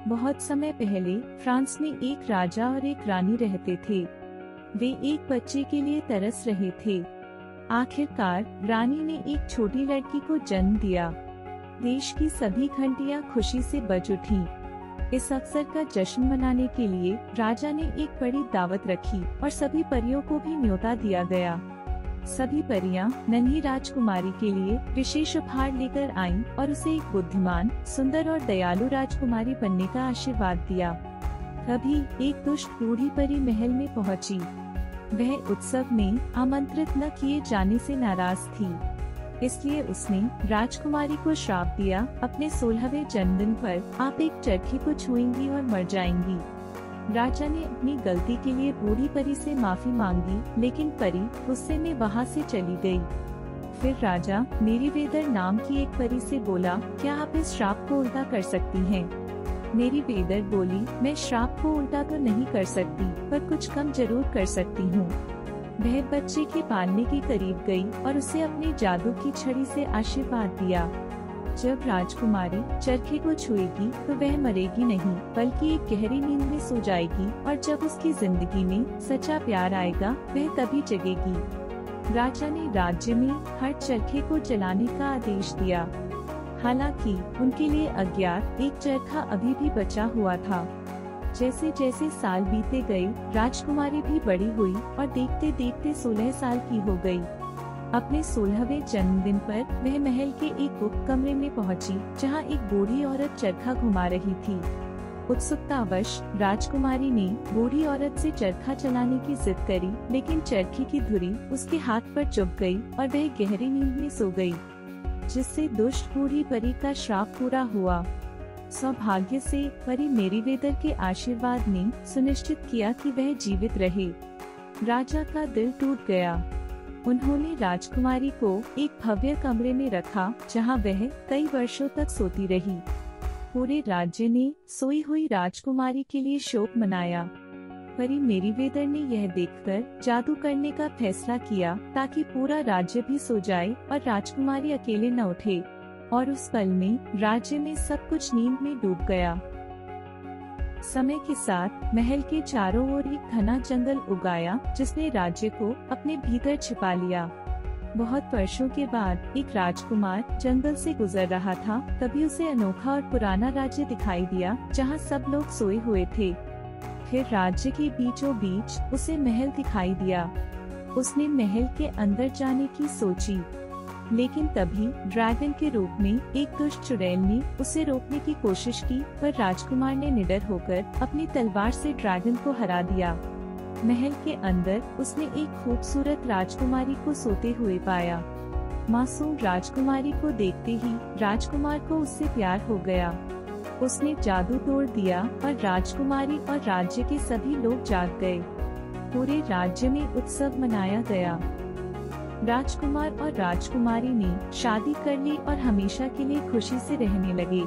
बहुत समय पहले फ्रांस में एक राजा और एक रानी रहते थे। वे एक बच्चे के लिए तरस रहे थे। आखिरकार रानी ने एक छोटी लड़की को जन्म दिया। देश की सभी घंटियां खुशी से बज उठीं। इस अवसर का जश्न मनाने के लिए राजा ने एक बड़ी दावत रखी और सभी परियों को भी न्योता दिया गया। सभी परियां नन्ही राजकुमारी के लिए विशेष उपहार लेकर आईं और उसे एक बुद्धिमान, सुंदर और दयालु राजकुमारी बनने का आशीर्वाद दिया। तभी एक दुष्ट बूढ़ी परी महल में पहुंची। वह उत्सव में आमंत्रित न किए जाने से नाराज थी, इसलिए उसने राजकुमारी को श्राप दिया, अपने 16वें जन्मदिन पर आप एक चरखी को छुएंगी और मर जाएंगी। राजा ने अपनी गलती के लिए बूढ़ी परी से माफी मांगी, लेकिन परी गुस्से में वहाँ से चली गई। फिर राजा मेरीवेदर नाम की एक परी से बोला, क्या आप इस श्राप को उल्टा कर सकती हैं? मेरीवेदर बोली, मैं श्राप को उल्टा तो नहीं कर सकती, पर कुछ कम जरूर कर सकती हूँ। वह बच्चे के पालने के करीब गई और उसे अपनी जादू की छड़ी से आशीर्वाद दिया। जब राजकुमारी चरखे को छुएगी तो वह मरेगी नहीं, बल्कि एक गहरी नींद में सो जाएगी, और जब उसकी जिंदगी में सच्चा प्यार आएगा वह तभी जगेगी। राजा ने राज्य में हर चरखे को जलाने का आदेश दिया। हालांकि उनके लिए अज्ञात एक चरखा अभी भी बचा हुआ था। जैसे जैसे साल बीते गए, राजकुमारी भी बड़ी हुई और देखते देखते 16 साल की हो गई। अपने 16वें जन्मदिन पर वह महल के एक गुप्त कमरे में पहुंची, जहां एक बूढ़ी औरत चरखा घुमा रही थी। उत्सुकतावश राजकुमारी ने बूढ़ी औरत से चरखा चलाने की जिद करी, लेकिन चरखे की धुरी उसके हाथ पर चुभ गई और वह गहरी नींद में सो गई, जिससे दुष्ट बूढ़ी परी का श्राप पूरा हुआ। सौभाग्य से परी मेरीवेदर के आशीर्वाद ने सुनिश्चित किया कि वह जीवित रहे। राजा का दिल टूट गया। उन्होंने राजकुमारी को एक भव्य कमरे में रखा, जहां वह कई वर्षों तक सोती रही। पूरे राज्य ने सोई हुई राजकुमारी के लिए शोक मनाया। परी मेरीवेदर ने यह देखकर जादू करने का फैसला किया, ताकि पूरा राज्य भी सो जाए और राजकुमारी अकेले न उठे। और उस पल में राज्य में सब कुछ नींद में डूब गया। समय के साथ महल के चारों ओर एक घना जंगल उग आया, जिसने राज्य को अपने भीतर छिपा लिया। बहुत वर्षों के बाद एक राजकुमार जंगल से गुजर रहा था। तभी उसे अनोखा और पुराना राज्य दिखाई दिया, जहां सब लोग सोए हुए थे। फिर राज्य के बीचों बीच उसे महल दिखाई दिया। उसने महल के अंदर जाने की सोची, लेकिन तभी ड्रैगन के रूप में एक दुष्ट चुड़ैल ने उसे रोकने की कोशिश की, पर राजकुमार ने निडर होकर अपनी तलवार से ड्रैगन को हरा दिया। महल के अंदर उसने एक खूबसूरत राजकुमारी को सोते हुए पाया। मासूम राजकुमारी को देखते ही राजकुमार को उससे प्यार हो गया। उसने जादू तोड़ दिया और राजकुमारी और राज्य के सभी लोग जाग गए। पूरे राज्य में उत्सव मनाया गया। राजकुमार और राजकुमारी ने शादी कर ली और हमेशा के लिए खुशी से रहने लगे।